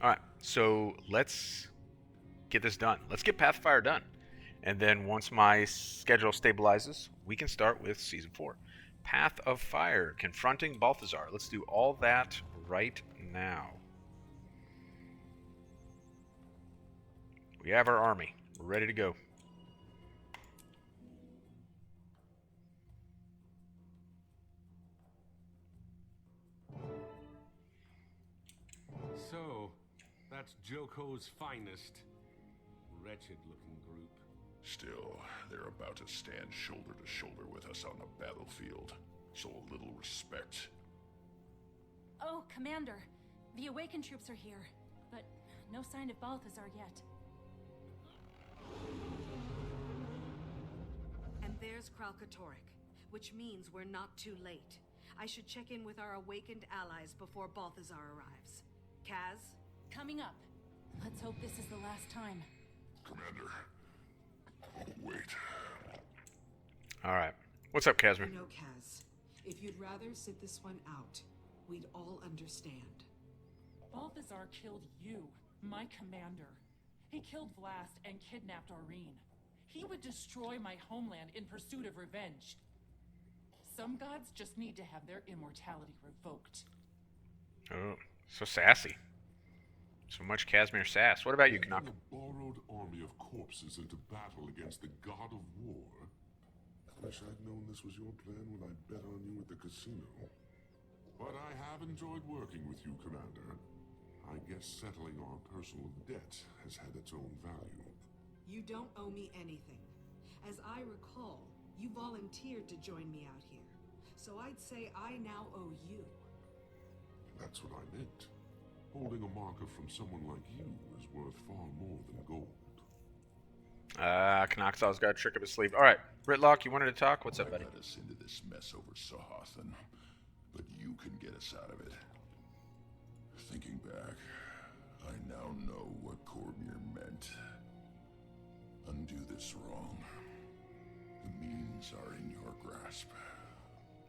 All right, so let's get this done. Let's get Pathfire done. And then once my schedule stabilizes, we can start with Season 4. Path of Fire, confronting Balthazar. Let's do all that right now. We have our army. We're ready to go. So, that's Joko's finest. Wretched-looking group. Still, they're about to stand shoulder to shoulder with us on the battlefield. So a little respect. Oh, Commander. The awakened troops are here, but no sign of Balthazar yet. And there's Kralkatorrik, which means we're not too late. I should check in with our awakened allies before Balthazar arrives. Kaz? Coming up. Let's hope this is the last time. Commander. Oh, wait. All right. What's up, Casimir? You know, Kaz, if you'd rather sit this one out, we'd all understand. Balthazar killed you, my commander. He killed Vlast and kidnapped Aurene. He would destroy my homeland in pursuit of revenge. Some gods just need to have their immortality revoked. Oh, so sassy. So much Casimir sass. What about you, Canuck? A borrowed army of corpses into battle against the god of war. Wish I'd known this was your plan when I bet on you at the casino. But I have enjoyed working with you, Commander. I guess settling our personal debt has had its own value. You don't owe me anything. As I recall, you volunteered to join me out here. So I'd say I now owe you. That's what I meant. Holding a marker from someone like you is worth far more than gold. Knoxall's got a trick up his sleeve. All right, Ritlock, you wanted to talk? What's up, buddy? Got us into this mess over Sahathan, but you can get us out of it. Thinking back, I now know what Cormyr meant. Undo this wrong. The means are in your grasp.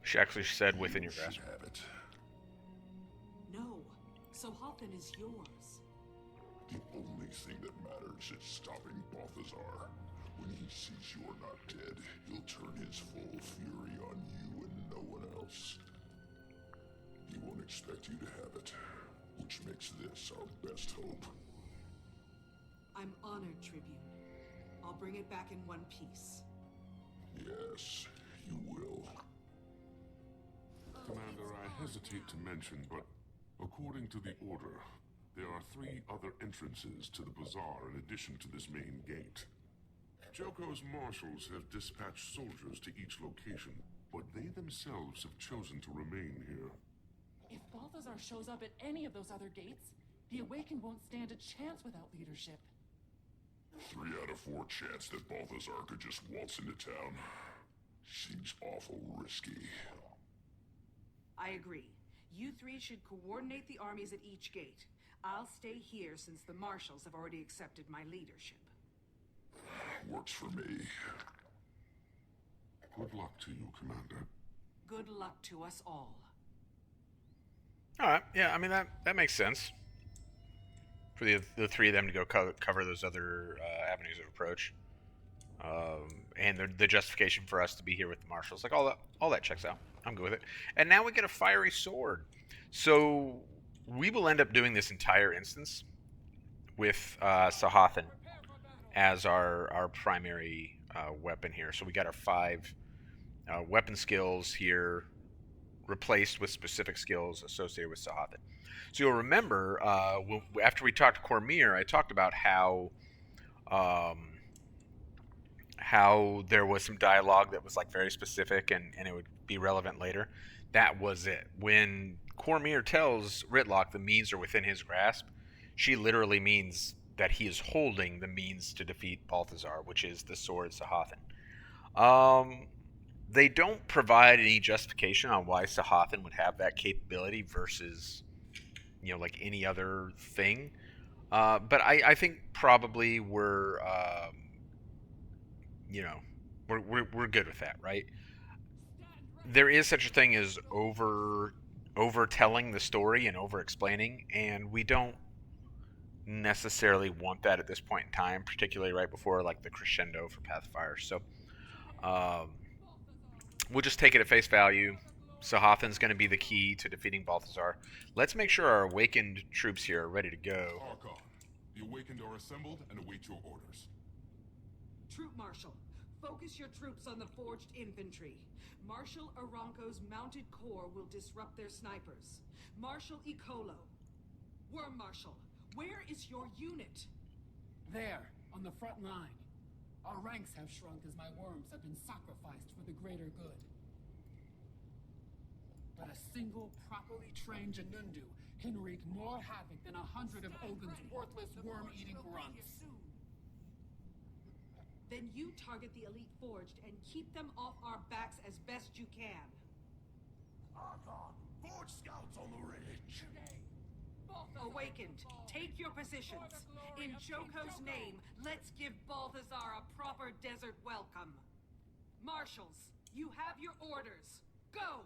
She actually said within your grasp. You should have it. No, Sahathan is yours. The only thing that matters is stopping Balthazar. When he sees you're not dead, he'll turn his full fury on you and no one else. He won't expect you to have it, which makes this our best hope. I'm honored, Tribune. I'll bring it back in one piece. Yes, you will. Commander, I hesitate to mention, but according to the Order, there are 3 other entrances to the bazaar in addition to this main gate. Joko's marshals have dispatched soldiers to each location, but they themselves have chosen to remain here. If Balthazar shows up at any of those other gates, the Awakened won't stand a chance without leadership. 3 out of 4 chance that Balthazar could just waltz into town. Seems awful risky. I agree. You 3 should coordinate the armies at each gate. I'll stay here since the marshals have already accepted my leadership. Works for me. Good luck to you, Commander. Good luck to us all. All right, yeah, I mean that makes sense. For the 3 of them to go cover those other avenues of approach, and the justification for us to be here with the marshals, like all that checks out. I'm good with it. And now we get a fiery sword. So we will end up doing this entire instance with Sahathan as our primary weapon here. So we got our 5 weapon skills here replaced with specific skills associated with Sahathan. So you'll remember after we talked to Cormyr, I talked about how there was some dialogue that was like very specific and it would be relevant later. That was it. When Cormyr tells Ritlock the means are within his grasp, she literally means that he is holding the means to defeat Balthazar, which is the sword Sahathan. They don't provide any justification on why Sahathan would have that capability versus, like any other thing. But I think probably we're good with that, right? There is such a thing as over telling the story and over explaining, and we don't necessarily want that at this point in time, particularly right before like the crescendo for Pathfire. So we'll just take it at face value. Sahathan's going to be the key to defeating Balthazar. Let's make sure our awakened troops here are ready to go. Archon, the Awakened are assembled and await your orders. Troop Marshal, focus your troops on the forged infantry. Marshal Aranco's mounted corps will disrupt their snipers. Marshal Icolo. Worm Marshal, where is your unit? There, on the front line. Our ranks have shrunk as my worms have been sacrificed for the greater good. But a single, properly trained Janundu can wreak more havoc than 100 of Ogun's worthless worm-eating grunts. Then you target the Elite Forged and keep them off our backs as best you can. Archon, Forge Scouts on the ridge. Awakened, take your positions. In Joko's name, let's give Balthazar a proper desert welcome. Marshals, you have your orders. Go!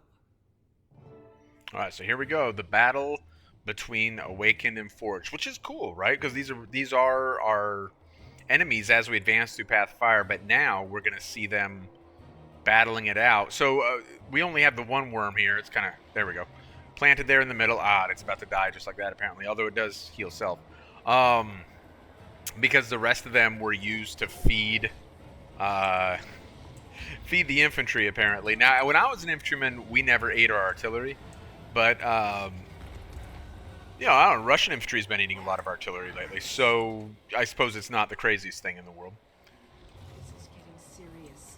Alright, so here we go. The battle between Awakened and Forged, which is cool, right? Because these are our enemies as we advance through Pathfire, but now we're going to see them battling it out. So we only have the one worm here. It's kind of, there we go. Planted there in the middle. It's about to die just like that apparently, although it does heal self. Because the rest of them were used to feed feed the infantry apparently. Now, when I was an infantryman, we never ate our artillery, but you know, I don't know, Russian infantry's been eating a lot of artillery lately, so I suppose it's not the craziest thing in the world. This is getting serious.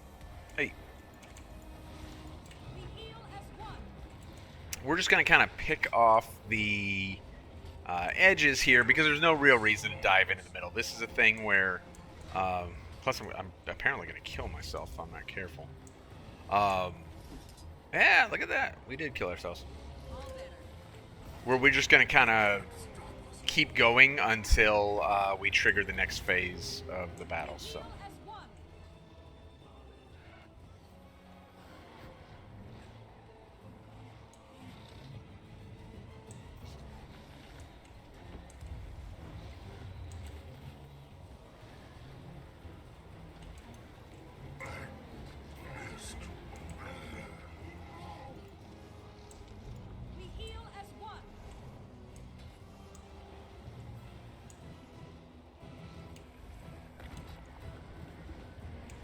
Hey. We heal as one. We're just going to kind of pick off the edges here because there's no real reason to dive into the middle. This is a thing where, plus I'm apparently going to kill myself if I'm not careful. Yeah, look at that. We did kill ourselves. Where we're just going to kind of keep going until we trigger the next phase of the battle. So. Heal as one. We heal as one.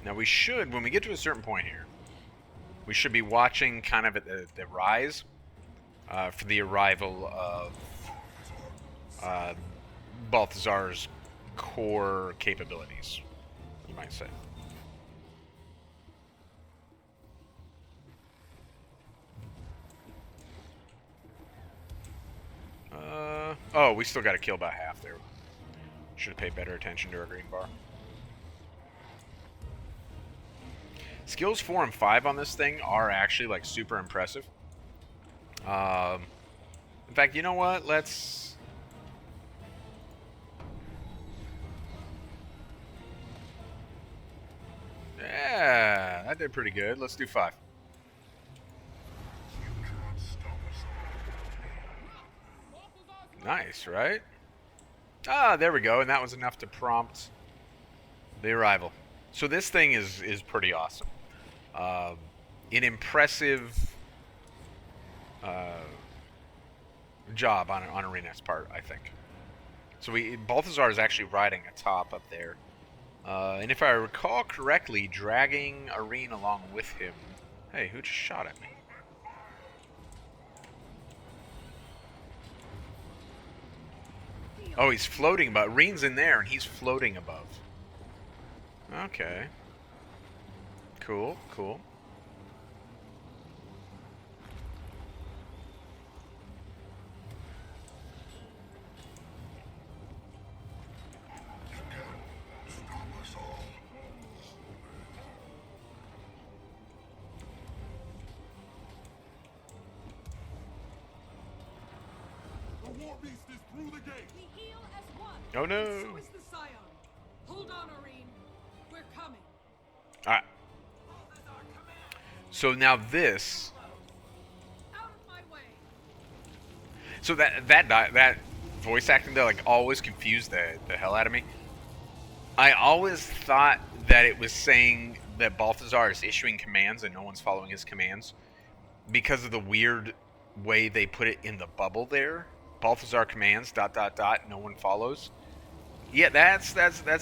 Now we should, when we get to a certain point here, we should be watching kind of at the rise for the arrival of Balthazar's core capabilities, you might say. Oh, we still got to kill about half there. Should have paid better attention to our green bar. Skills 4 and 5 on this thing are actually like super impressive. In fact, you know what? Let's... Yeah, that did pretty good. Let's do 5. Nice, right? There we go, and that was enough to prompt the arrival. So this thing is pretty awesome. An impressive job on Arena's part, I think. So Balthazar is actually riding atop up there. And if I recall correctly, dragging Arena along with him. Hey, who just shot at me? Oh, he's floating above. Reen's in there, and he's floating above. Okay. Cool, cool. The war beast is through the gate. We heal as one. Oh no! So is the Scion. Hold on, Arene. We're coming. Alright. So now this... Out of my way. So that voice acting though, like, always confused the hell out of me. I always thought that it was saying that Balthazar is issuing commands and no one's following his commands because of the weird way they put it in the bubble there. Balthazar commands ... no one follows. Yeah, that's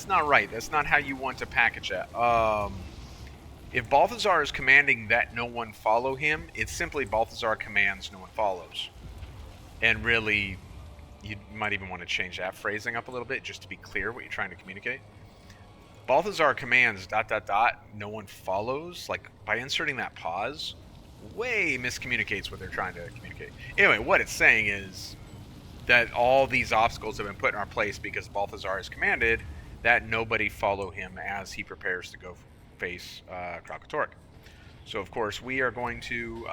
not right. That's not how you want to package that. If Balthazar is commanding that no one follow him, it's simply Balthazar commands no one follows. And really, you might even want to change that phrasing up a little bit just to be clear what you're trying to communicate. Balthazar commands ... no one follows, like by inserting that pause, way miscommunicates what they're trying to communicate. Anyway, what it's saying is that all these obstacles have been put in our place because Balthazar has commanded that nobody follow him as he prepares to go face Kralkatorrik. So of course we are going to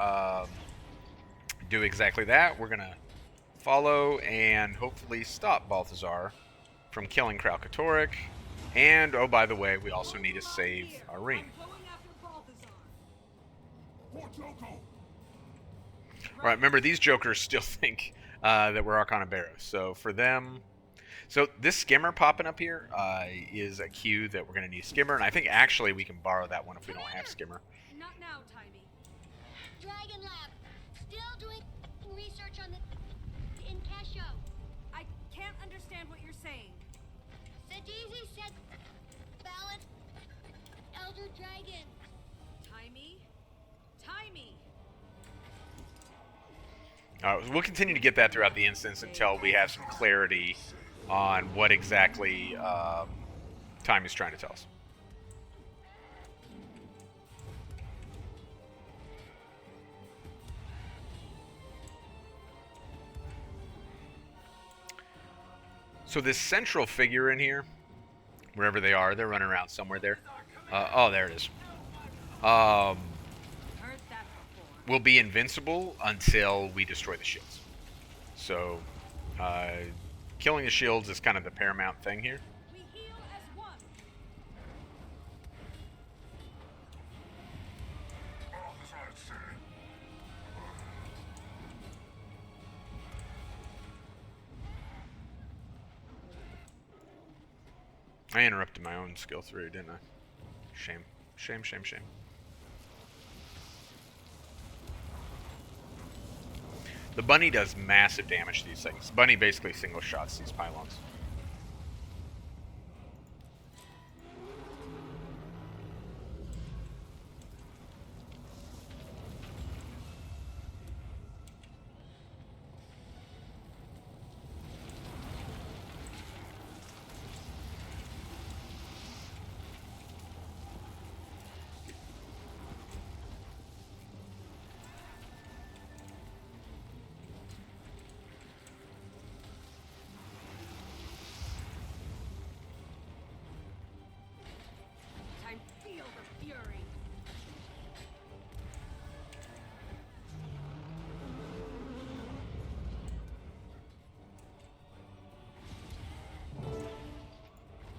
do exactly that. We're going to follow and hopefully stop Balthazar from killing Kralkatorrik. And, oh, by the way, we also need to save Irene. Alright, remember, these jokers still think that we're Arcana Barrows. So for them... So this skimmer popping up here is a cue that we're going to need skimmer. And I think actually we can borrow that one if we don't have skimmer. Not now, Timey. Dragon Lab. Still doing research on the in Casho. I can't understand what you're saying. Sadizi said balance Elder Dragon. Timey? Timey! We'll continue to get that throughout the instance until we have some clarity on what exactly Time is trying to tell us. So this central figure in here, wherever they are, they're running around somewhere there. Oh, there it is. Will be invincible until we destroy the shields. So, killing the shields is kind of the paramount thing here. We heal as one. I interrupted my own skill through, didn't I? Shame. Shame, shame, shame. The bunny does massive damage to these things. Bunny basically single shots these pylons. Feel the fury.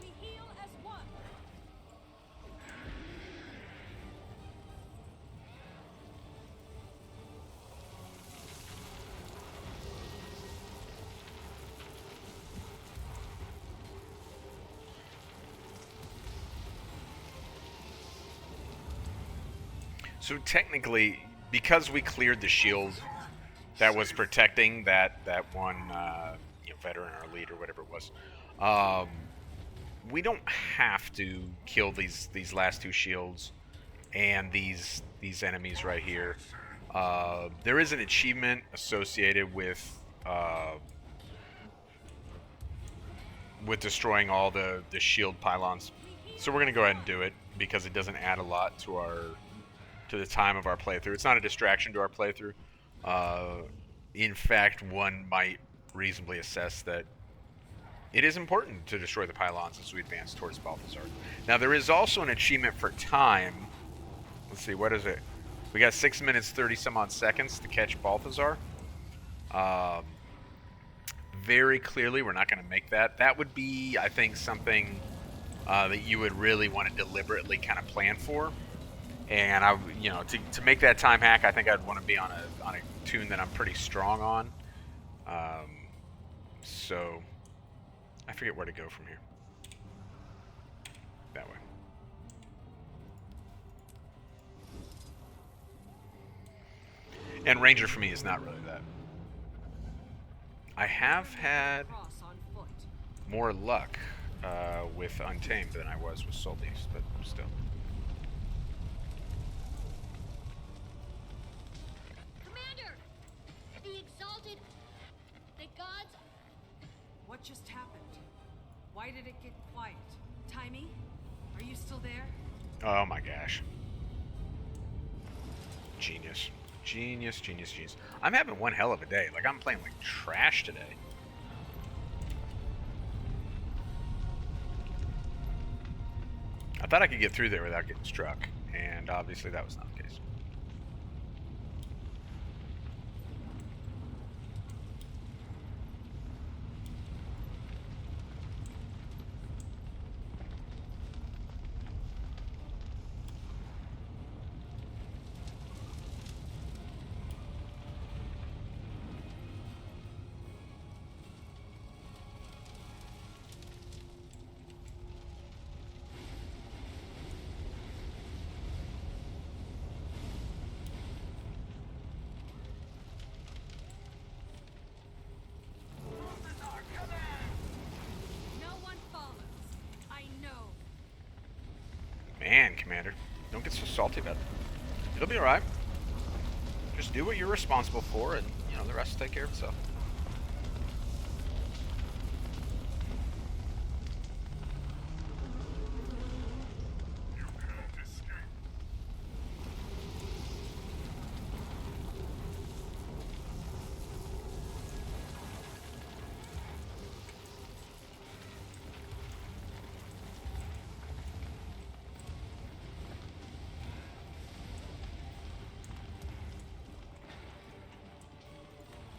We heal as one. So technically, because we cleared the shield that was protecting that one veteran or lead or whatever it was, we don't have to kill these last two shields and these enemies right here. There is an achievement associated with destroying all the shield pylons, so we're gonna go ahead and do it because it doesn't add a lot to the time of our playthrough. It's not a distraction to our playthrough. In fact, one might reasonably assess that it is important to destroy the pylons as we advance towards Balthazar. Now, there is also an achievement for time. Let's see, what is it? We got 6 minutes, 30 some odd seconds to catch Balthazar. Very clearly, we're not going to make that. That would be, I think, something that you would really want to deliberately kind of plan for. And to make that time hack, I think I'd want to be on a tune that I'm pretty strong on. So I forget where to go from here. That way. And Ranger for me is not really that. I have had Cross on foot. more luck with Untamed than I was with Soul Beast, but still. Commander! The Exalted... The gods... What just happened? Why did it get quiet? Timey? Are you still there? Oh my gosh. Genius. Genius, genius, genius. I'm having one hell of a day. Like, I'm playing like trash today. I thought I could get through there without getting struck, and obviously that was not the case. No one follows. I know. Man, Commander, don't get so salty about it. It'll be alright. Just do what you're responsible for, and, you know, the rest will take care of itself.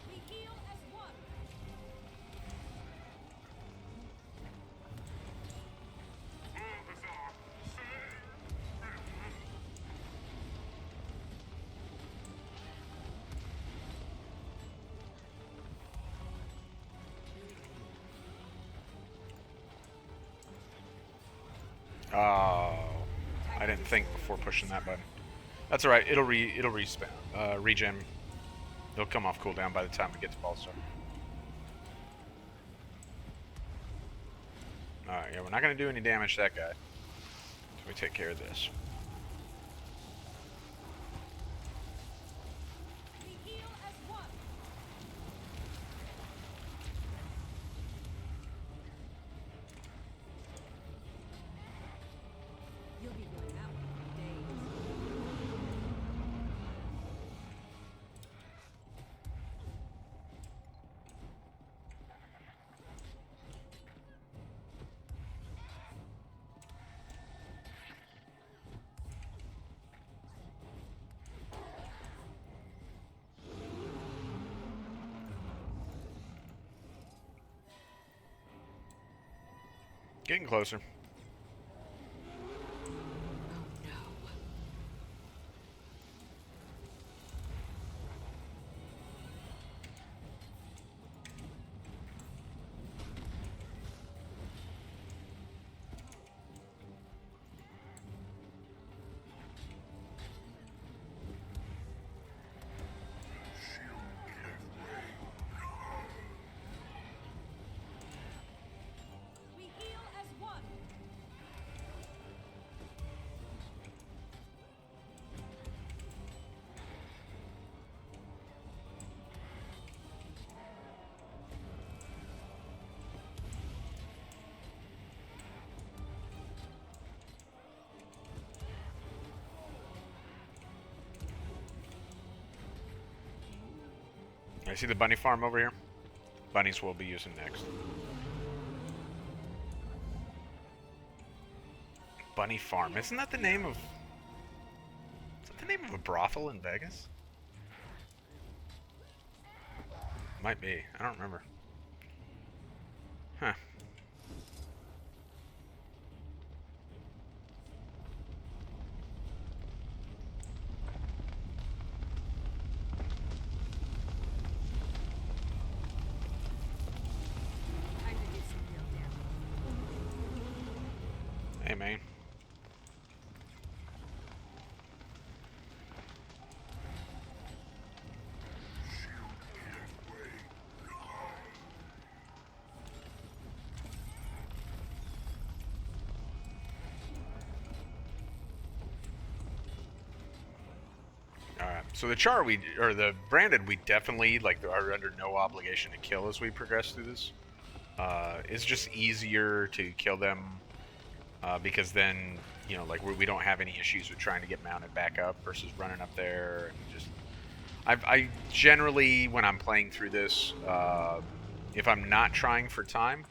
We heal as one. Oh, I didn't think before pushing that button. That's alright, it'll respawn, regen. It'll come off cooldown by the time we get to Balthazar. Alright, yeah, we're not going to do any damage to that guy. So we take care of this. We heal as one. You'll be feeling that one for days. Getting closer. We heal as one. I see the bunny farm over here. Bunnies we'll be using next. Bunny farm. Isn't that the name of... Is that the name of a brothel in Vegas? Might be. I don't remember. Huh. main. Alright, so the the branded, we definitely, like, are under no obligation to kill as we progress through this. It's just easier to kill them, because then, you know, like, we don't have any issues with trying to get mounted back up versus running up there. And just, I generally, when I'm playing through this, if I'm not trying for time,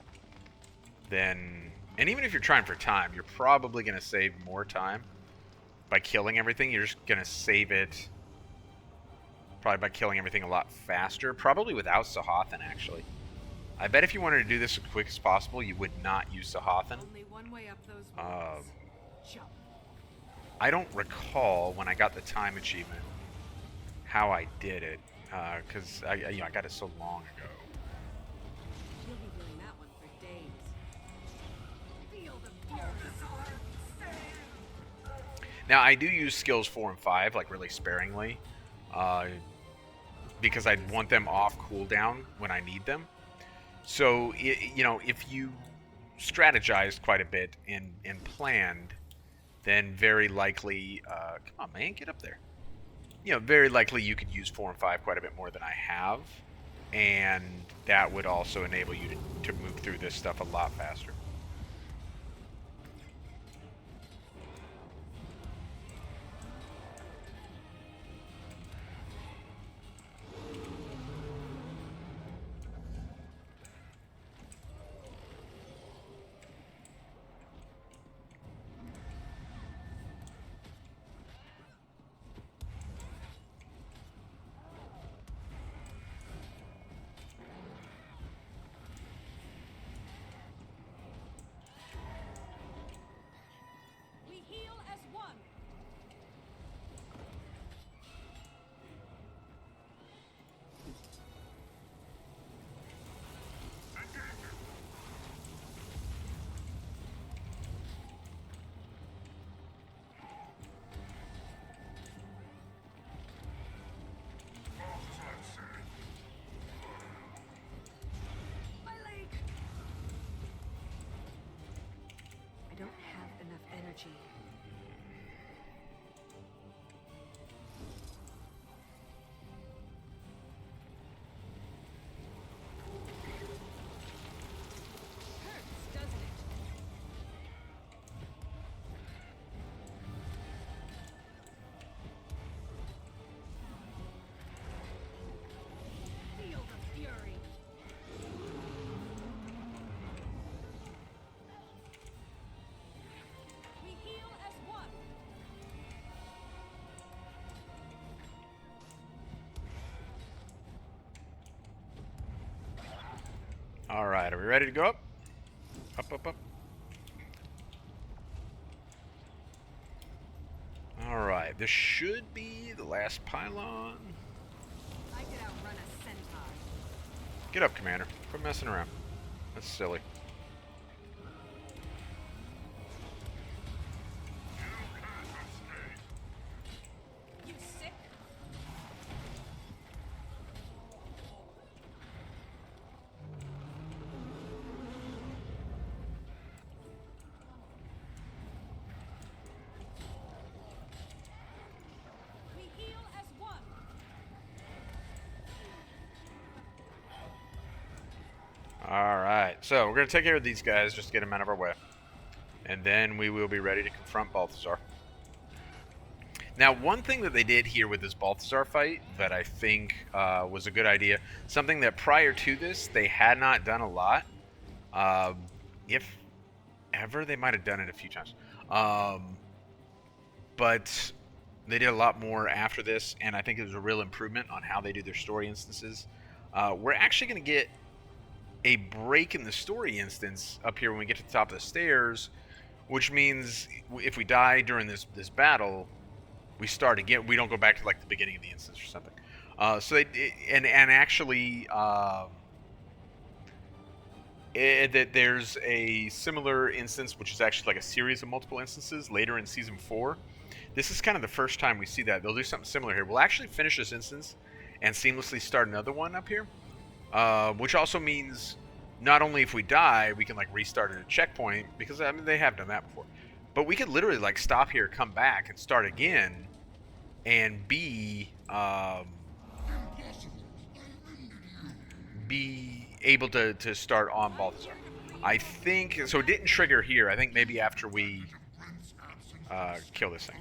then, and even if you're trying for time, you're probably going to save more time by killing everything. You're just going to save it probably by killing everything a lot faster, probably without Sahathan, actually. I bet if you wanted to do this as quick as possible, you would not use Sahathan. Only one way up those walls. Jump. I don't recall when I got the time achievement how I did it, because I got it so long ago. You'll be doing that one for days. Feel the Balthazar. Now, I do use skills 4 and 5, like, really sparingly, because I want them off cooldown when I need them. So, you know, if you strategized quite a bit and planned, then very likely, come on, man, get up there. You know, very likely you could use 4 and 5 quite a bit more than I have, and that would also enable you to move through this stuff a lot faster. We heal as one. My leg. I don't have enough energy. Hurts, doesn't it? Feel the fury. We heal as one. Alright, are we ready to go up? Up, up, up. Alright, this should be the last pylon. I could outrun a centaur. Get up, Commander. Quit messing around. That's silly. You sick? We heal as one. Alright, so we're going to take care of these guys, just to get them out of our way. And then we will be ready to confront Balthazar. Now, one thing that they did here with this Balthazar fight that I think was a good idea, something that prior to this they had not done a lot, if ever, they might have done it a few times. But they did a lot more after this, and I think it was a real improvement on how they do their story instances. We're actually going to get a break in the story instance up here when we get to the top of the stairs, which means if we die during this battle, we start again. We don't go back to like the beginning of the instance or something. So they, and actually, that there's a similar instance, which is actually like a series of multiple instances later in Season 4. This is kind of the first time we see that. They'll do something similar here. We'll actually finish this instance and seamlessly start another one up here, which also means not only if we die, we can like restart at a checkpoint, because I mean they have done that before, but we could literally like stop here, come back, and start again, and be able to start on Balthazar. I think so. It didn't trigger here. I think maybe after we kill this thing.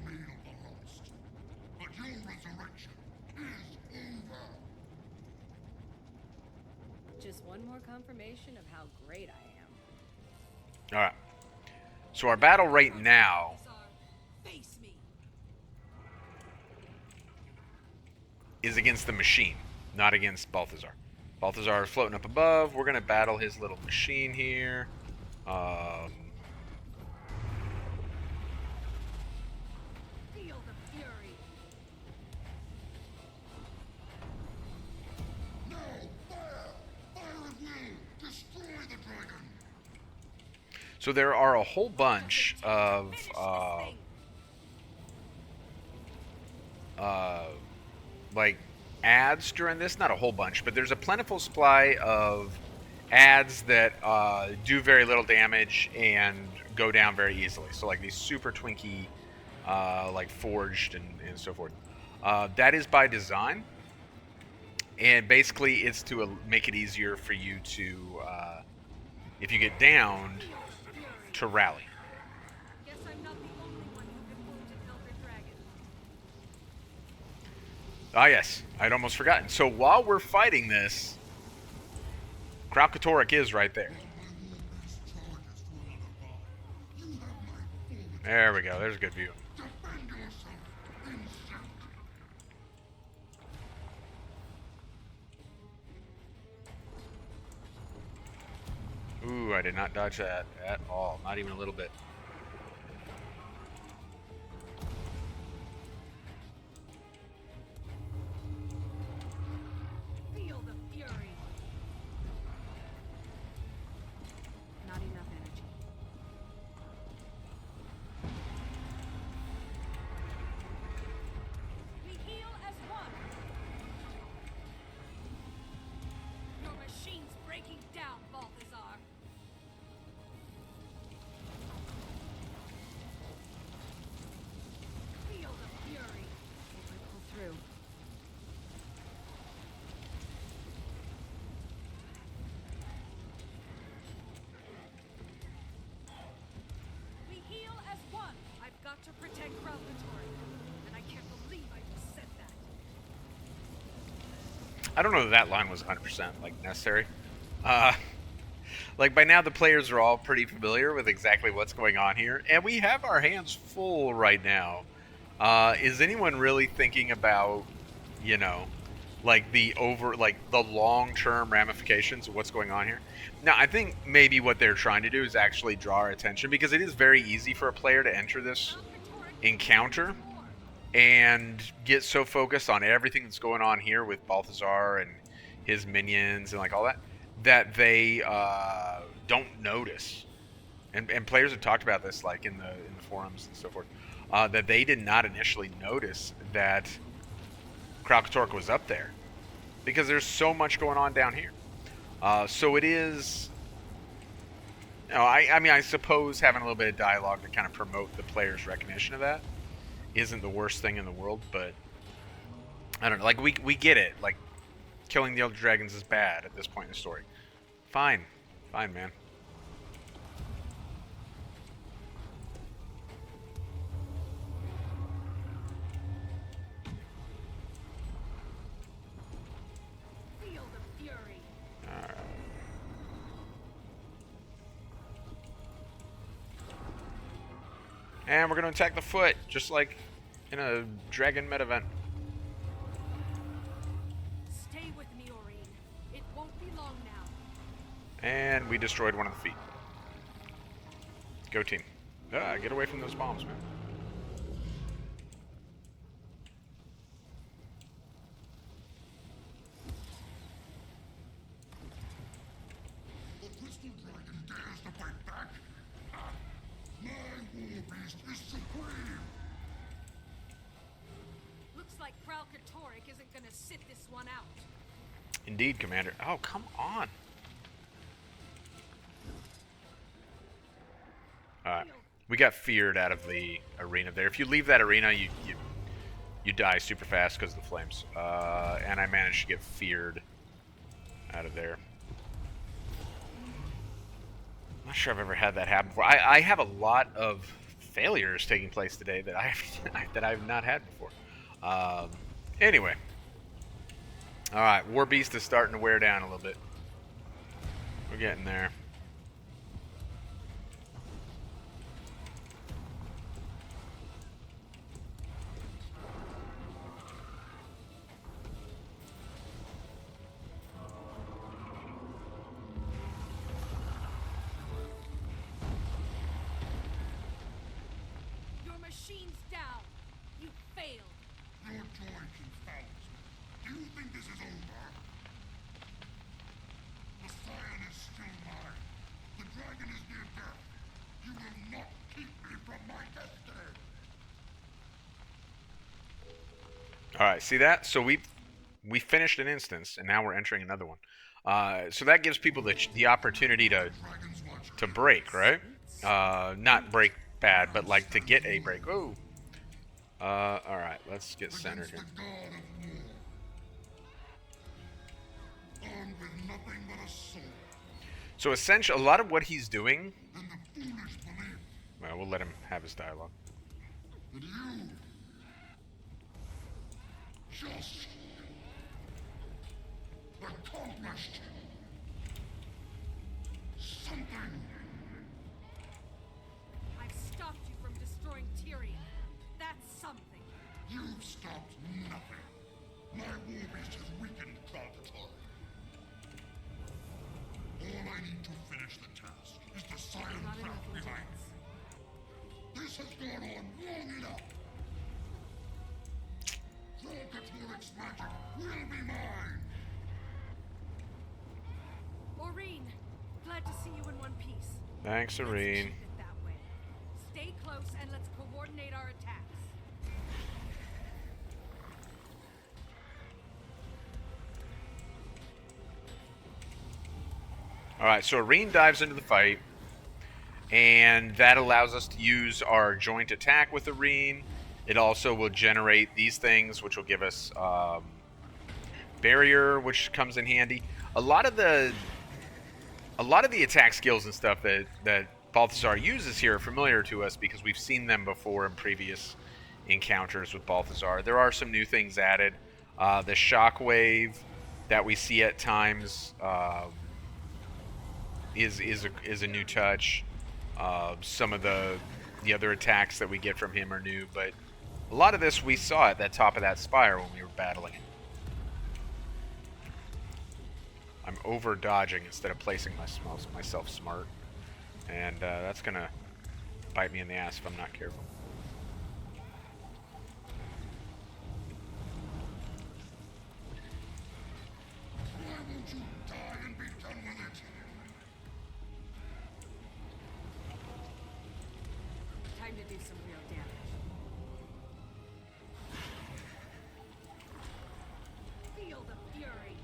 Just one more confirmation of how great I am. All right. So our battle right now is against the machine, not against Balthazar. Balthazar is floating up above. We're gonna battle his little machine here. Feel the fury. No! Fire! Fire at will! Destroy the dragon! So there are a whole bunch of like ads during this. Not a whole bunch, but there's a plentiful supply of ads that do very little damage and go down very easily. So like these super twinky, like forged and so forth. That is by design, and basically it's to make it easier for you to, if you get downed, to rally. Guess I'm not the only one who can wounded Elder Dragon. Ah, yes, I'd almost forgotten. So while we're fighting this, Kralkatorrik is right there. There we go. There's a good view. Ooh, I did not dodge that at all. Not even a little bit. Feel the fury. Not enough energy. We heal as one. Your machine's breaking down, Balthazar. Feel the fury. If I pull through. We heal as one. I've got to protect Kralkatorrik, and I can't believe I just said that. I don't know that that line was 100% like necessary. Like by now the players are all pretty familiar with exactly what's going on here, and we have our hands full right now. Is anyone really thinking about, you know, like the long-term ramifications of what's going on here? Now, I think maybe what they're trying to do is actually draw our attention, because it is very easy for a player to enter this encounter and get so focused on everything that's going on here with Balthazar and his minions and like all that, that they don't notice. And players have talked about this, like in the forums and so forth, that they did not initially notice that Kralkatorrik was up there, because there's so much going on down here. So it is, you know, I mean, I suppose having a little bit of dialogue to kind of promote the player's recognition of that isn't the worst thing in the world, but I don't know. Like, we get it. Like, killing the Elder Dragons is bad at this point in the story. Fine. Fine, man. Feel the fury. Alright. And we're going to attack the foot, just like in a dragon meta event. Stay with me, Aureen. It won't be long now. And we destroyed one of the feet. Go team. Get away from those bombs, man. The crystal dragon beast is supreme! Looks like Kralkatorrik isn't gonna sit this one out. Indeed, Commander. Oh, come on. Alright. We got feared out of the arena there. If you leave that arena, you die super fast because of the flames. And I managed to get feared out of there. I'm not sure I've ever had that happen before. I have a lot of failures taking place today that I've not had before. Anyway. Alright, War Beast is starting to wear down a little bit. We're getting there. Your machine's down. You failed. Your joy confounds me. Do you think this is over? The Scion is still mine. The dragon is near death. You will not keep me from my destiny. Alright, see that? So we finished an instance, and now we're entering another one. So that gives people the opportunity to break, right? Not break bad, but like to get a break. Oh. Alright, let's get centered here. The god of war. Armed with nothing but a sword. So essentially, a lot of what he's doing... And the foolish belief Well, we'll let him have his dialogue. that you just accomplished something. I've stopped you from destroying Tyrion. That's something. You've stopped nothing. My war beast has weakened Balthazar. All I need to finish the task is to silence Not that enough behind endurance. me. This has gone on long enough. Kralkatorrik's magic will be mine. Maureen, glad to see you in one piece. Thanks, Let's Irene. keep it that way. Stay close and let's coordinate our attacks. Alright, so Irene dives into the fight, and that allows us to use our joint attack with Irene. It also will generate these things, which will give us barrier, which comes in handy. A lot of the attack skills and stuff that Balthazar uses here are familiar to us because we've seen them before in previous encounters with Balthazar. There are some new things added. The shockwave that we see at times is a new touch. Some of the other attacks that we get from him are new, but a lot of this we saw at the top of that spire when we were battling it. I'm over dodging instead of placing myself smart, and that's gonna bite me in the ass if I'm not careful. Why won't you die and be done with it? Time to do some real damage. Feel the fury.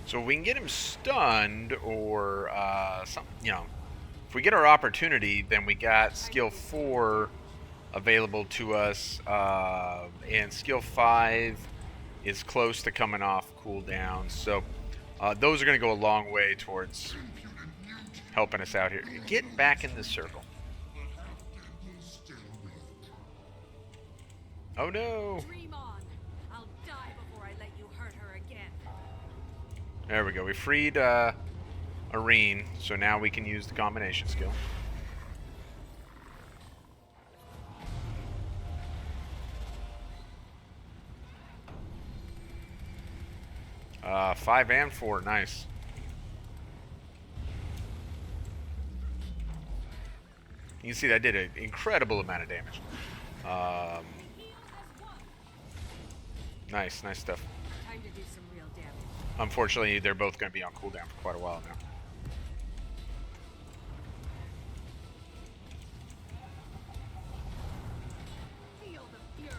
So we can get him stunned, or something, you know. If we get our opportunity, then we got skill 4 available to us, and skill 5 is close to coming off cooldown. So those are going to go a long way towards helping us out here. Get back in this circle. Oh no! Dream on. I'll die before I let you hurt her again. There we go. We freed Irene, so now we can use the combination skill. Uh, 5 and 4, nice. You can see that did an incredible amount of damage. Nice stuff. Time Time to do some real damage. Unfortunately, they're both going to be on cooldown for quite a while now. Feel the fury.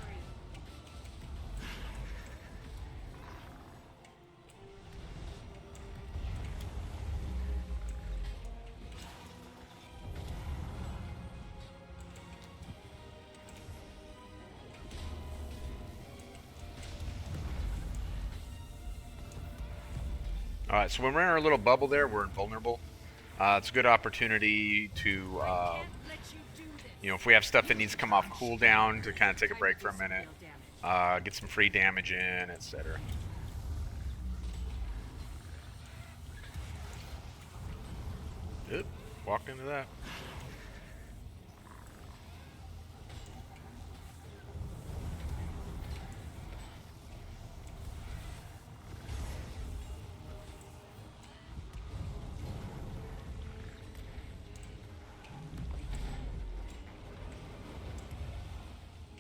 Alright, so when we're in our little bubble there, we're invulnerable. It's a good opportunity to, you know, if we have stuff that needs to come off cooldown, to kind of take a break for a minute, get some free damage in, etc. Oop, walked into that.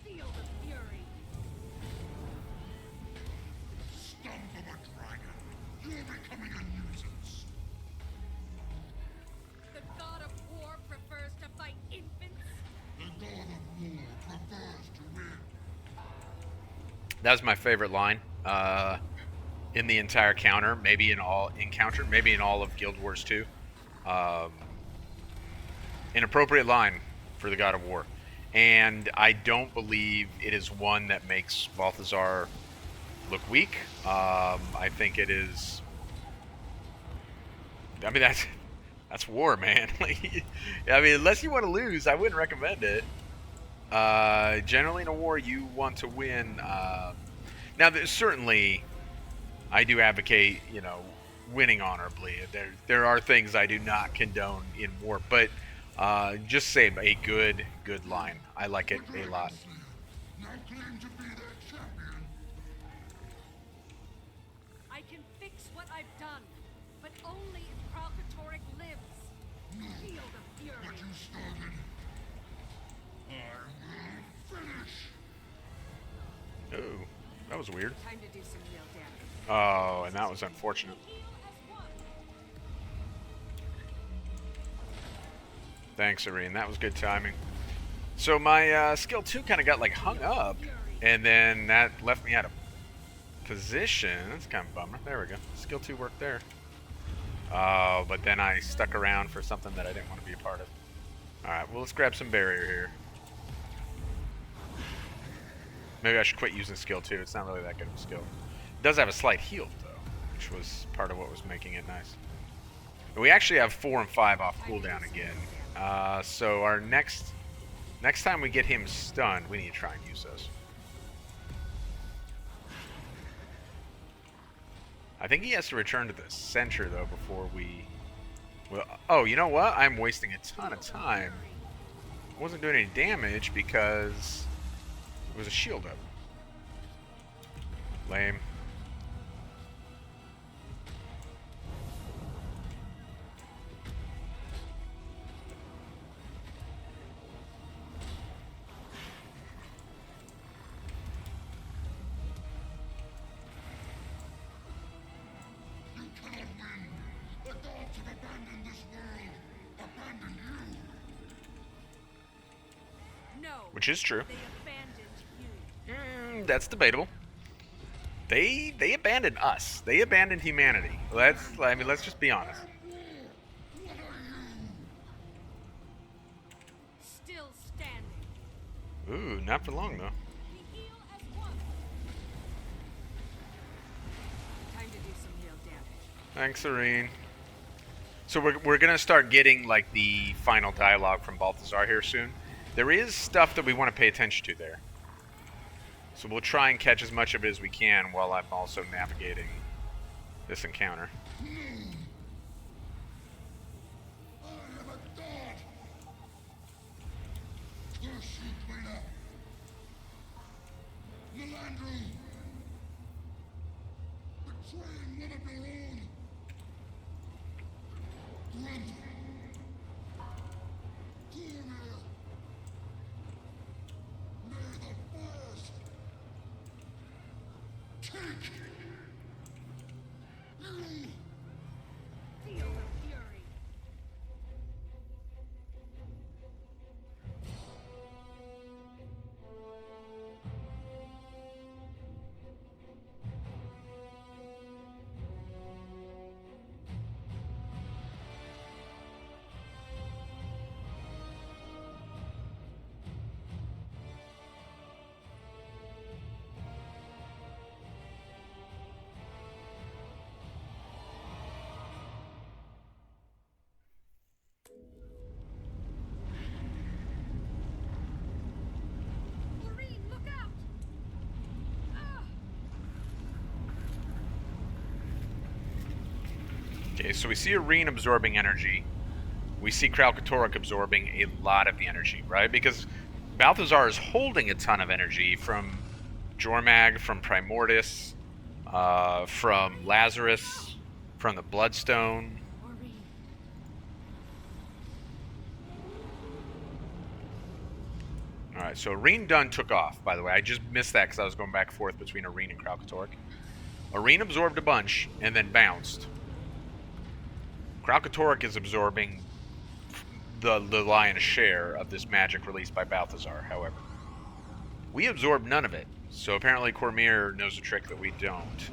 Feel the fury. Stump of a dragon! You're becoming a nuisance! The god of war prefers to fight infants. The god of war prefers to win. That was my favorite line in the entire counter, maybe in all encounter, maybe in all of Guild Wars 2. An appropriate line for the God of War, and I don't believe it is one that makes Balthazar look weak. I think it is. I mean, that's war, man. Like, I mean, unless you want to lose, I wouldn't recommend it. Generally in a war, you want to win. Now, certainly, I do advocate, you know, winning honorably. There are things I do not condone in war, but just say a good line. I like it a lot. Now claim to be their champion. I can fix what I've done, but only if Kralkatorrik lives. Feel the fury. What you started, I will finish. Ooh, that was weird. Time to do some real damage. Oh, and that was unfortunate. Thanks, Irene. That was good timing. So my skill 2 kind of got like hung up, and then that left me out of position. That's kind of a bummer. There we go. Skill 2 worked there. But then I stuck around for something that I didn't want to be a part of. Alright, well, let's grab some barrier here. Maybe I should quit using skill 2. It's not really that good of a skill. It does have a slight heal, though, which was part of what was making it nice. And we actually have 4 and 5 off cooldown again. So our next time we get him stunned, we need to try and use those. I think he has to return to the center, though, before we... Well, oh, you know what? I'm wasting a ton of time. I wasn't doing any damage because it was a shield up. Lame. You cannot win. The gods have abandoned this world. Abandoned you. No. Which is true. They abandoned you. That's debatable. They abandoned us. They abandoned humanity. Let's just be honest. What are you? Still standing. Ooh, not for long though. We heal as one. Time to do some real damage. Thanks, Irene. So we're gonna start getting like the final dialogue from Balthazar here soon. There is stuff that we want to pay attention to there. So we'll try and catch as much of it as we can while I'm also navigating this encounter. I am a god. Curse you, Quina. Lilandru. Betraying one of your own. Grunt. Cormir. May the force take Okay, so we see Irene absorbing energy. We see Kralkatorrik absorbing a lot of the energy, right? Because Balthazar is holding a ton of energy from Jormag, from Primordus, from Lazarus, from the Bloodstone. Alright, so Irene Dunn took off, by the way. I just missed that because I was going back and forth between Irene and Kralkatorrik. Irene absorbed a bunch and then bounced. Kralkatorrik is absorbing the lion's share of this magic released by Balthazar, however. We absorbed none of it, so apparently Cormier knows a trick that we don't.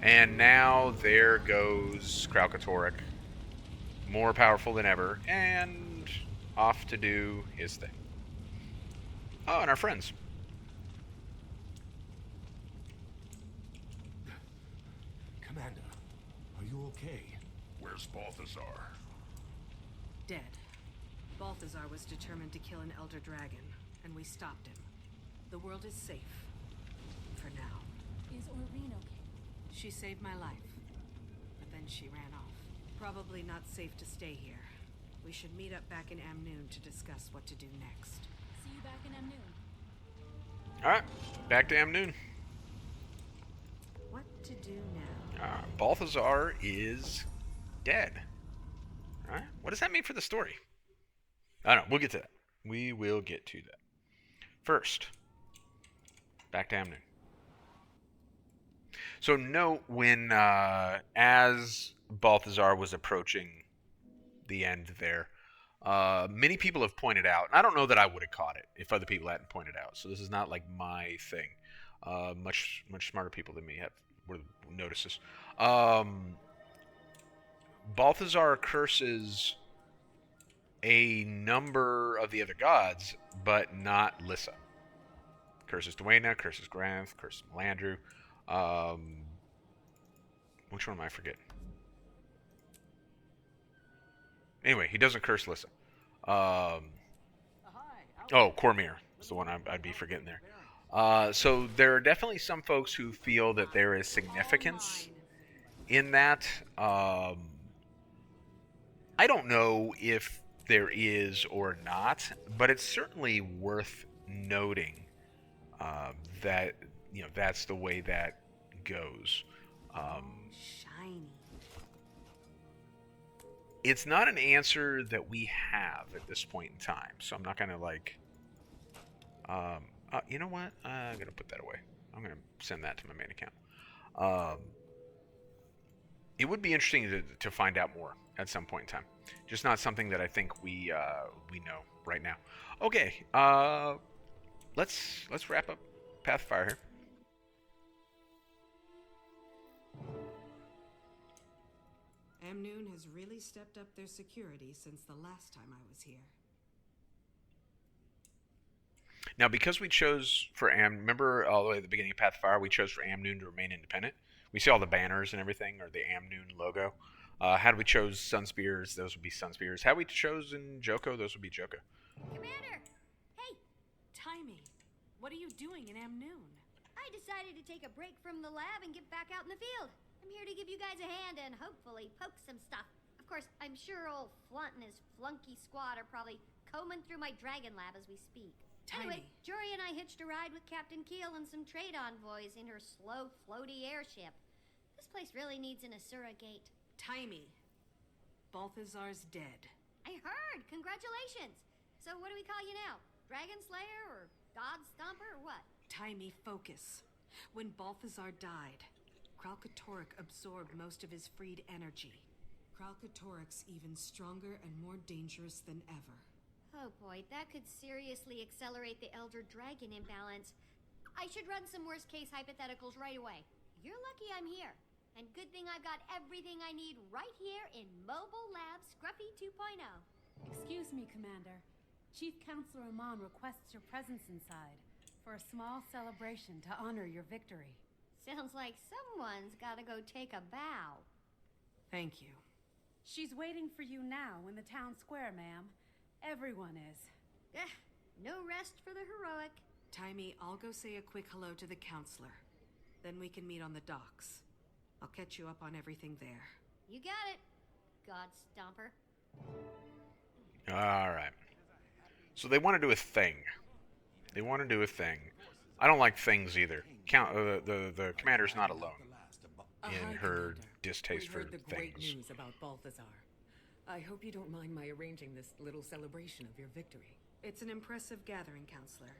And now there goes Kralkatorrik, more powerful than ever, and off to do his thing. Oh, and our friends. Commander, are you okay? Where's Balthazar? Dead. Balthazar was determined to kill an Elder Dragon, and we stopped him. The world is safe. For now. Is Irene okay? She saved my life. But then she ran off. Probably not safe to stay here. We should meet up back in Amnoon to discuss what to do next. See you back in Amnoon. Alright, back to Amnoon. What to do now? Balthazar is dead. Alright, what does that mean for the story? I don't know, we'll get to that. We will get to that. First, back to Amnoon. So note when, as Balthazar was approaching the end there, many people have pointed out, and I don't know that I would have caught it if other people hadn't pointed out, so this is not like my thing. Much smarter people than me would notice this. Balthazar curses a number of the other gods, but not Lissa. Curses Duena, curses Granth, curses Melandru. Which one am I forgetting? Anyway, he doesn't curse Lissa. Oh, Cormier is the one I'd be forgetting there. So there are definitely some folks who feel that there is significance in that. I don't know if there is or not, but it's certainly worth noting that that's the way that goes. Shiny. It's not an answer that we have at this point in time, so I'm not gonna you know what? I'm gonna put that away. I'm gonna send that to my main account. It would be interesting to find out more at some point in time. Just not something that I think we know right now. Okay, let's wrap up Pathfire here. Amnoon has really stepped up their security since the last time I was here. Now, because we chose for remember all the way at the beginning of Pathfire, we chose for Amnoon to remain independent. We see all the banners and everything, or the Amnoon logo. Had we chose Sunspears, those would be Sunspears. Had we chosen Joko, those would be Joko. Commander! Hey! Timey, what are you doing in Amnoon? I decided to take a break from the lab and get back out in the field. I'm here to give you guys a hand and hopefully poke some stuff. Of course, I'm sure old Flunt and his flunky squad are probably combing through my dragon lab as we speak. Anyway, Jory and I hitched a ride with Captain Keel and some trade envoys in her slow, floaty airship. This place really needs an Asura gate. Timey, Balthazar's dead. I heard! Congratulations! So what do we call you now? Dragon Slayer or God Stomper or what? Timey, focus. When Balthazar died, Kralkatorrik absorbed most of his freed energy. Kralkatorrik's even stronger and more dangerous than ever. Oh boy, that could seriously accelerate the Elder Dragon imbalance. I should run some worst-case hypotheticals right away. You're lucky I'm here. And good thing I've got everything I need right here in Mobile Lab Scruffy 2.0. Excuse me, Commander. Chief Counselor Amon requests your presence inside for a small celebration to honor your victory. Sounds like someone's gotta go take a bow. Thank you. She's waiting for you now in the town square, ma'am. Everyone is. No rest for the heroic. Timey, I'll go say a quick hello to the counselor. Then we can meet on the docks. I'll catch you up on everything there. You got it, God Stomper. Alright. So they want to do a thing. They want to do a thing. I don't like things either. The commander's not alone in her distaste for we heard the great things. news about Balthazar. I hope you don't mind my arranging this little celebration of your victory. It's an impressive gathering, Counselor.